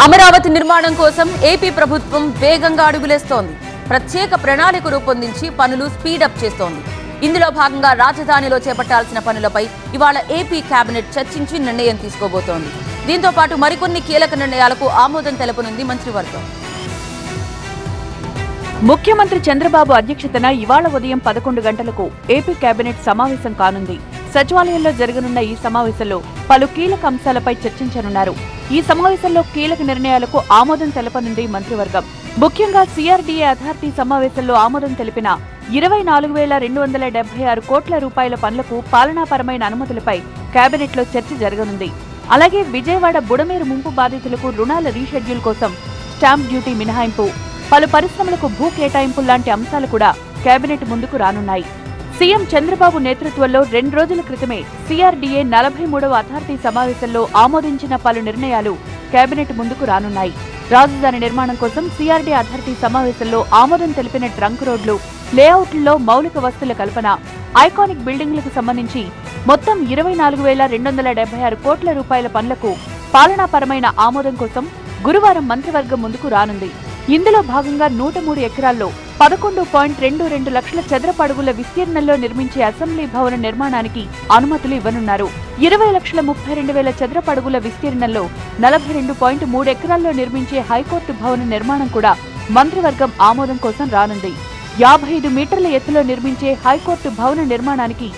అమరావతి నిర్మాణం కోసం ఏపీ ప్రభుత్వం వేగంగా అడుగులేస్తోంది. ప్రత్యేక ప్రణాళిక రూపొందించి పనులు స్పీడప్ చేస్తోంది. ఇందులో భాగంగా రాజధానిలో చేపట్టాల్సిన పనులపై ఇవాళ ఏపీ కేబినెట్ చర్చించి నిర్ణయం తీసుకోబోతోంది. దీంతో పాటు మరికొన్ని కీలక నిర్ణయాలకు ఆమోదం తెలపనుంది మంత్రివర్గం. ముఖ్యమంత్రి చంద్రబాబు అధ్యక్షతన ఇవాళ ఉదయం 11 గంటలకు ఏపీ కేబినెట్ సమావేశం కానుంది. సచివాలయంలో జరగనున్న ఈ సమావేశంలో పలు కీలక అంశాలపై చర్చించనున్నారు. ఈ సమావేశంలో కీలక నిర్ణయాలకు ఆమోదం తెలపనుంది మంత్రివర్గం. ముఖ్యంగా సిఆర్డీఏ అథారిటీ సమావేశంలో ఆమోదం తెలిపిన 24,276 కోట్ల రూపాయల పనులకు పాలనాపరమైన అనుమతులపై కేబినెట్లో చర్చ జరగనుంది. అలాగే విజయవాడ బుడమేరు ముంపు బాధితులకు రుణాల రీషెడ్యూల్ కోసం స్టాంప్ డ్యూటీ మినహాయింపు, పలు పరిశ్రమలకు భూ కేటాయింపుల్లాంటి అంశాలు కూడా కేబినెట్ ముందుకు రానున్నాయి. సీఎం చంద్రబాబు నేతృత్వంలో 2 రోజుల క్రితమే సిఆర్డీఏ 43వ అథారిటీ సమావేశంలో ఆమోదించిన పలు నిర్ణయాలు కేబినెట్ ముందుకు రానున్నాయి. రాజధాని నిర్మాణం కోసం సిఆర్డీఏ అథారిటీ సమావేశంలో ఆమోదం తెలిపిన ట్రంక్ రోడ్లు, లేఅవుట్లలో మౌలిక వస్తుల కల్పన, ఐకానిక్ బిల్డింగ్లకు సంబంధించి మొత్తం 24,276 కోట్ల రూపాయల పనులకు పాలనాపరమైన ఆమోదం కోసం గురువారం మంత్రివర్గం ముందుకు రానుంది. ఇందులో భాగంగా 103 ఎకరాల్లో 11.22 లక్షల చదరపు అడుగుల విస్తీర్ణంలో నిర్మించే అసెంబ్లీ భవన నిర్మాణానికి అనుమతులు ఇవ్వనున్నారు. 20,32,000 చదరపు అడుగుల విస్తీర్ణంలో 42.3 ఎకరాల్లో నిర్మించే హైకోర్టు భవన నిర్మాణం కూడా మంత్రివర్గం ఆమోదం కోసం రానుంది. 55 మీటర్ల ఎత్తులో నిర్మించే హైకోర్టు భవన నిర్మాణానికి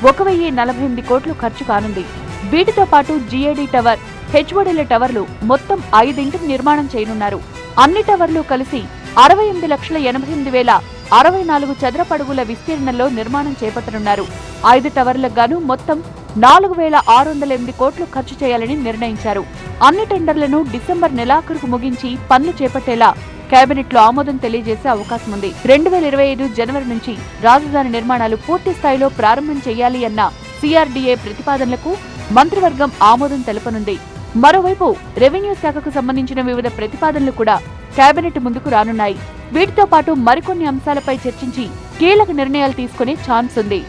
1,048 కోట్లు ఖర్చు కానుంది. వీటితో పాటు జీఏడీ టవర్, హెచ్ఓడీల టవర్లు మొత్తం 5 నిర్మాణం చేయనున్నారు. అన్ని టవర్లు కలిసి 68,88,064 చదరపు అడుగుల విస్తీర్ణంలో నిర్మాణం చేపట్టనున్నారు. 5 టవర్లకు గాను మొత్తం 4,608 కోట్లు ఖర్చు చేయాలని నిర్ణయించారు. అన్ని టెండర్లను డిసెంబర్ నెలాఖరుకు ముగించి పనులు చేపట్టేలా కేబినెట్లో ఆమోదం తెలియజేసే అవకాశం ఉంది. 2025 జనవరి నుంచి రాజధాని నిర్మాణాలు పూర్తి స్థాయిలో ప్రారంభం చేయాలి అన్న సిఆర్డీఏ ప్రతిపాదనలకు మంత్రివర్గం ఆమోదం తెలపనుంది. మరోవైపు రెవెన్యూ శాఖకు సంబంధించిన వివిధ ప్రతిపాదనలు కూడా కేబినెట్ ముందుకు రానున్నాయి. వీటితో పాటు మరికొన్ని అంశాలపై చర్చించి కీలక నిర్ణయాలు తీసుకునే ఛాన్స్ ఉంది.